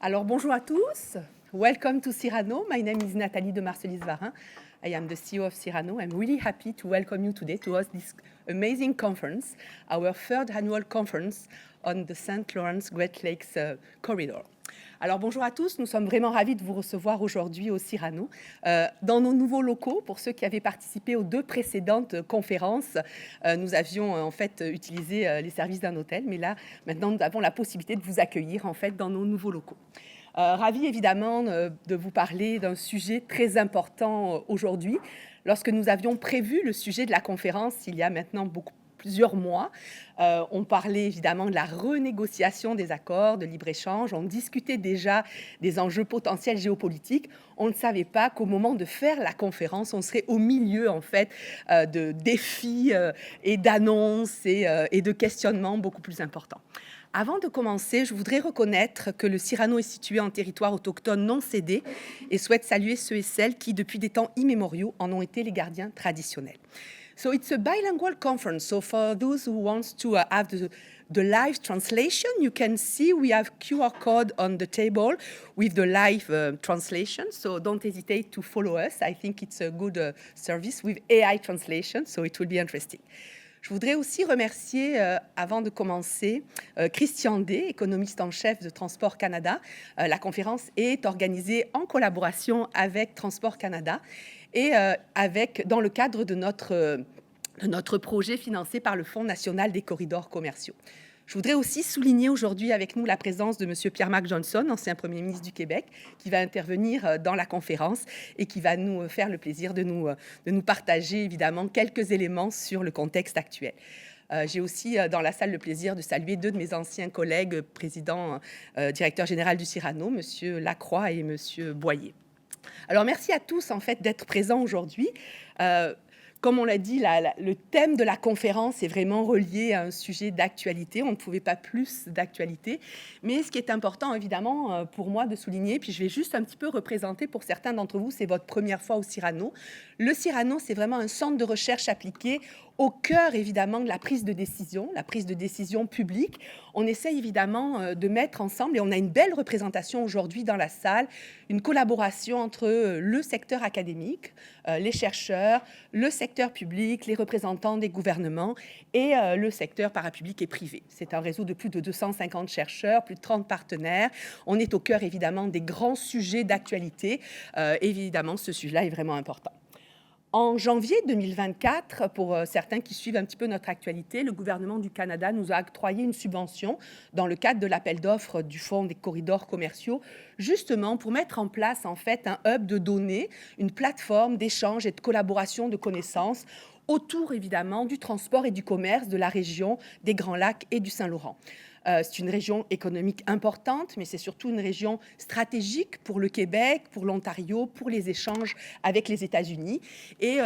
Alors bonjour à tous. Welcome to Cyrano. My name is Nathalie de Marcelis-Varin. I am the CEO of Cyrano. I'm really happy to welcome you today to host this amazing conference, our third annual conference on the St. Lawrence Great Lakes Corridor. Alors bonjour à tous, nous sommes vraiment ravis de vous recevoir aujourd'hui au Cyrano, dans nos nouveaux locaux. Pour ceux qui avaient participé aux deux précédentes conférences, nous avions en fait utilisé les services d'un hôtel, mais là maintenant nous avons la possibilité de vous accueillir en fait dans nos nouveaux locaux. Ravi évidemment de vous parler d'un sujet très important aujourd'hui. Lorsque nous avions prévu le sujet de la conférence il y a maintenant plusieurs mois, on parlait évidemment de la renégociation des accords de libre-échange, on discutait déjà des enjeux potentiels géopolitiques. On ne savait pas qu'au moment de faire la conférence, on serait au milieu en fait de défis et d'annonces et de questionnements beaucoup plus importants. Avant de commencer, je voudrais reconnaître que le Cyrano est situé en territoire autochtone non cédé et souhaite saluer ceux et celles qui, depuis des temps immémoriaux, en ont été les gardiens traditionnels. So it's a bilingual conference. So for those who want to have the live translation, you can see we have QR code on the table with the live translation. So don't hesitate to follow us. I think it's a good service with AI translation, so it will be interesting. Je voudrais aussi remercier, avant de commencer, Christian Day, économiste en chef de Transport Canada. La conférence est organisée en collaboration avec Transport Canada et dans le cadre de notre projet financé par le Fonds national des corridors commerciaux. Je voudrais aussi souligner aujourd'hui avec nous la présence de M. Pierre-Marc Johnson, ancien Premier ministre du Québec, qui va intervenir dans la conférence et qui va nous faire le plaisir de nous partager évidemment quelques éléments sur le contexte actuel. J'ai aussi dans la salle le plaisir de saluer deux de mes anciens collègues, président, directeur général du Cyrano, M. Lacroix et M. Boyer. Alors merci à tous en fait d'être présents aujourd'hui. Comme on l'a dit, le thème de la conférence est vraiment relié à un sujet d'actualité. On ne pouvait pas plus d'actualité. Mais ce qui est important, évidemment, pour moi de souligner, puis je vais juste un petit peu représenter pour certains d'entre vous, c'est votre première fois au Cyrano. Le Cyrano, c'est vraiment un centre de recherche appliqué au cœur, évidemment, de la prise de décision publique. On essaie, évidemment, de mettre ensemble, et on a une belle représentation aujourd'hui dans la salle, une collaboration entre le secteur académique, les chercheurs, le secteur public, les représentants des gouvernements et le secteur parapublic et privé. C'est un réseau de plus de 250 chercheurs, plus de 30 partenaires. On est au cœur, évidemment, des grands sujets d'actualité. Évidemment, ce sujet-là est vraiment important. En janvier 2024, pour certains qui suivent un petit peu notre actualité, le gouvernement du Canada nous a octroyé une subvention dans le cadre de l'appel d'offres du Fonds des corridors commerciaux, justement pour mettre en place en fait un hub de données, une plateforme d'échange et de collaboration de connaissances autour évidemment du transport et du commerce de la région des Grands Lacs et du Saint-Laurent. C'est une région économique importante, mais c'est surtout une région stratégique pour le Québec, pour l'Ontario, pour les échanges avec les États-Unis. Et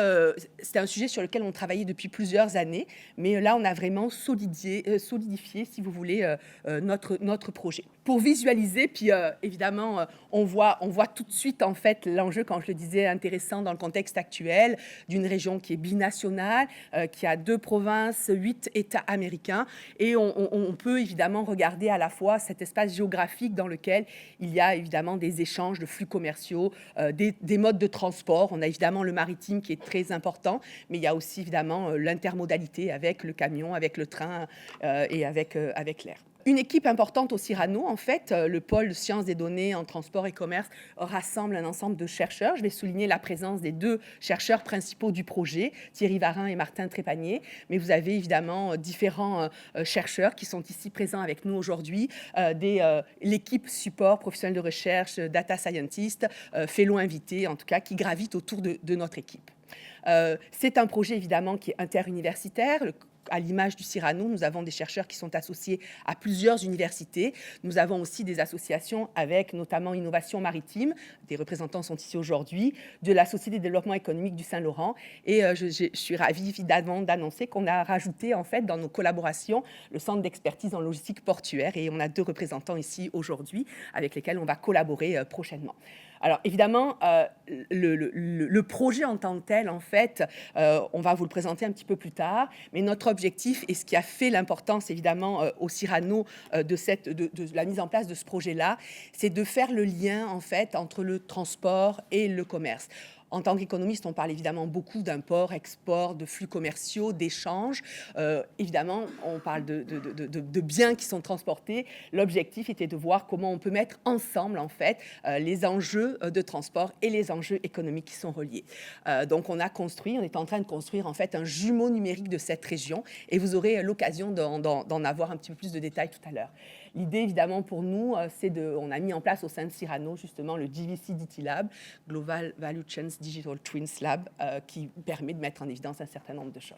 c'est un sujet sur lequel on travaillait depuis plusieurs années, mais là, on a vraiment solidifié, si vous voulez, notre projet. Pour visualiser, puis évidemment, on voit tout de suite, en fait, l'enjeu, quand je le disais, intéressant dans le contexte actuel, d'une région qui est binationale, qui a 2 provinces, 8 États américains, et on peut évidemment regarder à la fois cet espace géographique dans lequel il y a évidemment des échanges de flux commerciaux, des modes de transport. On a évidemment le maritime qui est très important, mais il y a aussi évidemment l'intermodalité avec le camion, avec le train et avec l'air. Une équipe importante au Cyrano, en fait, le pôle sciences des données en transport et commerce rassemble un ensemble de chercheurs. Je vais souligner la présence des 2 chercheurs principaux du projet, Thierry Varin et Martin Trépanier, mais vous avez évidemment différents chercheurs qui sont ici présents avec nous aujourd'hui, l'équipe support, professionnels de recherche, data scientists, fellows invités, en tout cas, qui gravitent autour de notre équipe. C'est un projet évidemment qui est interuniversitaire. À l'image du Cyrano, nous avons des chercheurs qui sont associés à plusieurs universités. Nous avons aussi des associations avec notamment Innovation Maritime, des représentants sont ici aujourd'hui, de la Société de développement économique du Saint-Laurent. Et je suis ravie évidemment d'annoncer qu'on a rajouté en fait dans nos collaborations le Centre d'expertise en logistique portuaire et on a 2 représentants ici aujourd'hui avec lesquels on va collaborer prochainement. Alors évidemment, le projet en tant que tel, en fait, on va vous le présenter un petit peu plus tard, mais notre objectif et ce qui a fait l'importance évidemment au Cyrano de la mise en place de ce projet-là, c'est de faire le lien en fait entre le transport et le commerce. En tant qu'économiste, on parle évidemment beaucoup d'import, export, de flux commerciaux, d'échanges. Évidemment, on parle de biens qui sont transportés. L'objectif était de voir comment on peut mettre ensemble, en fait, les enjeux de transport et les enjeux économiques qui sont reliés. Donc, on est en train de construire, en fait, un jumeau numérique de cette région et vous aurez l'occasion d'en avoir un petit peu plus de détails tout à l'heure. L'idée, évidemment, pour nous, on a mis en place au sein de Cyrano, justement, le GVC-DT Lab, Global Value Chains Digital Twins Lab, qui permet de mettre en évidence un certain nombre de choses.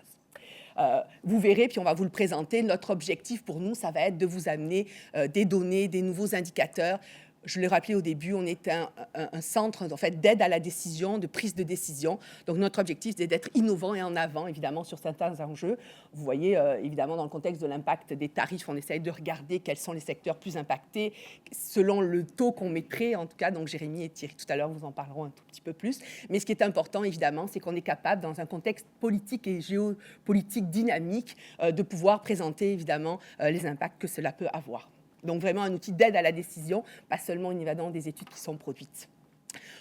Vous verrez, puis on va vous le présenter, notre objectif pour nous, ça va être de vous amener des données, des nouveaux indicateurs. Je l'ai rappelé au début, on est un centre en fait, d'aide à la décision, de prise de décision. Donc notre objectif, c'est d'être innovant et en avant, évidemment, sur certains enjeux. Vous voyez, évidemment, dans le contexte de l'impact des tarifs, on essaye de regarder quels sont les secteurs plus impactés, selon le taux qu'on mettrait, en tout cas. Donc Jérémy et Thierry, tout à l'heure, vous en parleront un tout petit peu plus. Mais ce qui est important, évidemment, c'est qu'on est capable, dans un contexte politique et géopolitique dynamique, de pouvoir présenter, évidemment, les impacts que cela peut avoir. Donc vraiment un outil d'aide à la décision, pas seulement évidemment des études qui sont produites.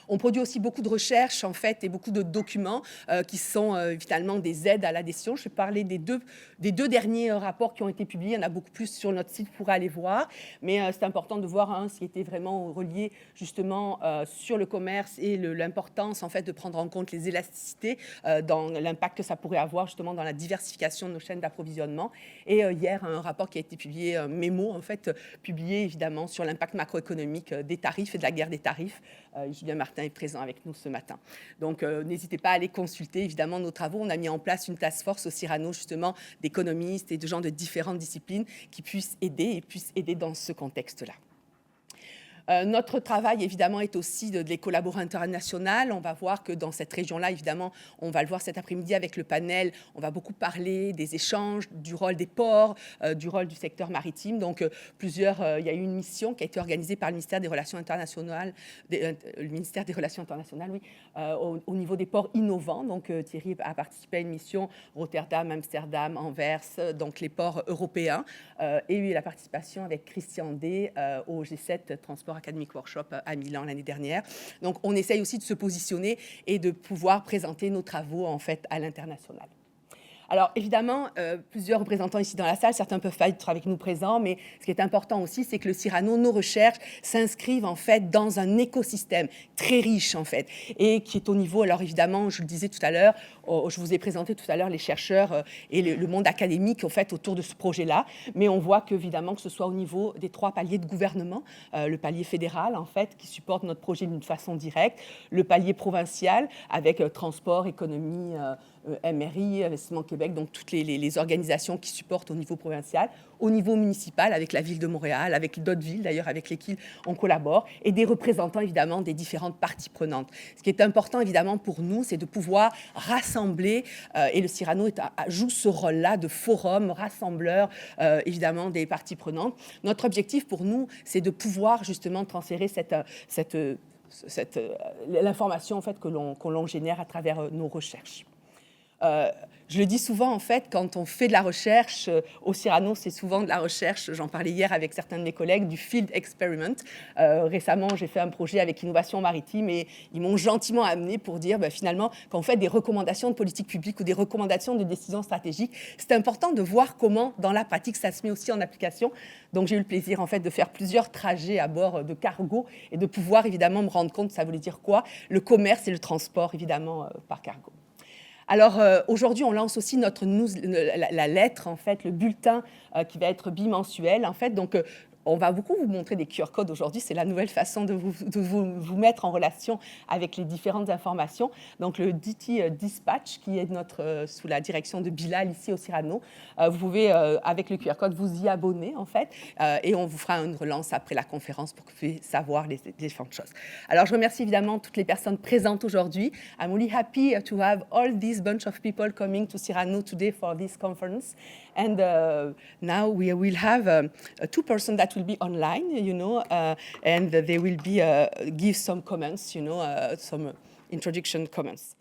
On produit aussi beaucoup de recherches, en fait, et beaucoup de documents qui sont finalement des aides à la décision. Je vais parler des deux derniers rapports qui ont été publiés. Il y en a beaucoup plus sur notre site, vous pourrez aller voir. Mais c'est important de voir ce qui était vraiment relié justement sur le commerce et l'importance, en fait, de prendre en compte les élasticités dans l'impact que ça pourrait avoir justement dans la diversification de nos chaînes d'approvisionnement. Et hier, un rapport qui a été publié, un mémo, en fait, publié évidemment sur l'impact macroéconomique des tarifs et de la guerre des tarifs. Julien Martin est présent avec nous ce matin. Donc, n'hésitez pas à aller consulter, évidemment, nos travaux. On a mis en place une task force au Cyrano, justement, d'économistes et de gens de différentes disciplines qui puissent aider dans ce contexte-là. Notre travail, évidemment, est aussi de les collaborer international. On va voir que dans cette région-là, évidemment, on va le voir cet après-midi avec le panel, on va beaucoup parler des échanges, du rôle des ports, du rôle du secteur maritime. Donc, il y a eu une mission qui a été organisée par le ministère des Relations internationales, au niveau des ports innovants. Donc, Thierry a participé à une mission Rotterdam, Amsterdam, Anvers, donc les ports européens, et eu la participation avec Christian Day au G7 Transport Academic Workshop à Milan l'année dernière. Donc, on essaye aussi de se positionner et de pouvoir présenter nos travaux, en fait, à l'international. Alors, évidemment, plusieurs représentants ici dans la salle, certains peuvent pas être avec nous présents, mais ce qui est important aussi, c'est que le Cyrano, nos recherches s'inscrivent en fait dans un écosystème très riche en fait, et qui est au niveau, alors évidemment, je le disais tout à l'heure, je vous ai présenté tout à l'heure les chercheurs et le monde académique en fait autour de ce projet-là, mais on voit qu'évidemment, que ce soit au niveau des 3 paliers de gouvernement, le palier fédéral en fait, qui supporte notre projet d'une façon directe, le palier provincial avec transport, économie, MRI, Investissement Québec, donc toutes les organisations qui supportent au niveau provincial, au niveau municipal, avec la ville de Montréal, avec d'autres villes d'ailleurs avec lesquelles on collabore, et des représentants évidemment des différentes parties prenantes. Ce qui est important évidemment pour nous, c'est de pouvoir rassembler, et le Cyrano joue ce rôle-là de forum, rassembleur évidemment des parties prenantes. Notre objectif pour nous, c'est de pouvoir justement transférer l'information en fait, que l'on génère à travers nos recherches. Je le dis souvent, en fait, quand on fait de la recherche, au Cyrano, c'est souvent de la recherche, j'en parlais hier avec certains de mes collègues, du field experiment. Récemment, j'ai fait un projet avec Innovation Maritime et ils m'ont gentiment amené pour dire, finalement, quand on fait des recommandations de politique publique ou des recommandations de décision stratégique, c'est important de voir comment, dans la pratique, ça se met aussi en application. Donc, j'ai eu le plaisir, en fait, de faire plusieurs trajets à bord de cargo et de pouvoir, évidemment, me rendre compte, ça voulait dire quoi, le commerce et le transport, évidemment, par cargo. Alors, aujourd'hui, on lance aussi la lettre, en fait, le bulletin qui va être bimensuel, en fait. Donc, on va beaucoup vous montrer des QR codes aujourd'hui. C'est la nouvelle façon de vous mettre en relation avec les différentes informations. Donc, le DT Dispatch, qui est sous la direction de Bilal, ici au Cyrano. Vous pouvez, avec le QR code, vous y abonner, en fait. Et on vous fera une relance après la conférence pour que vous puissiez savoir les différentes choses. Alors, je remercie évidemment toutes les personnes présentes aujourd'hui. I'm really happy to have all this bunch of people coming to Cyrano today for this conference. And now we will have 2 persons that that will be online, and they will be give some comments, some introduction comments.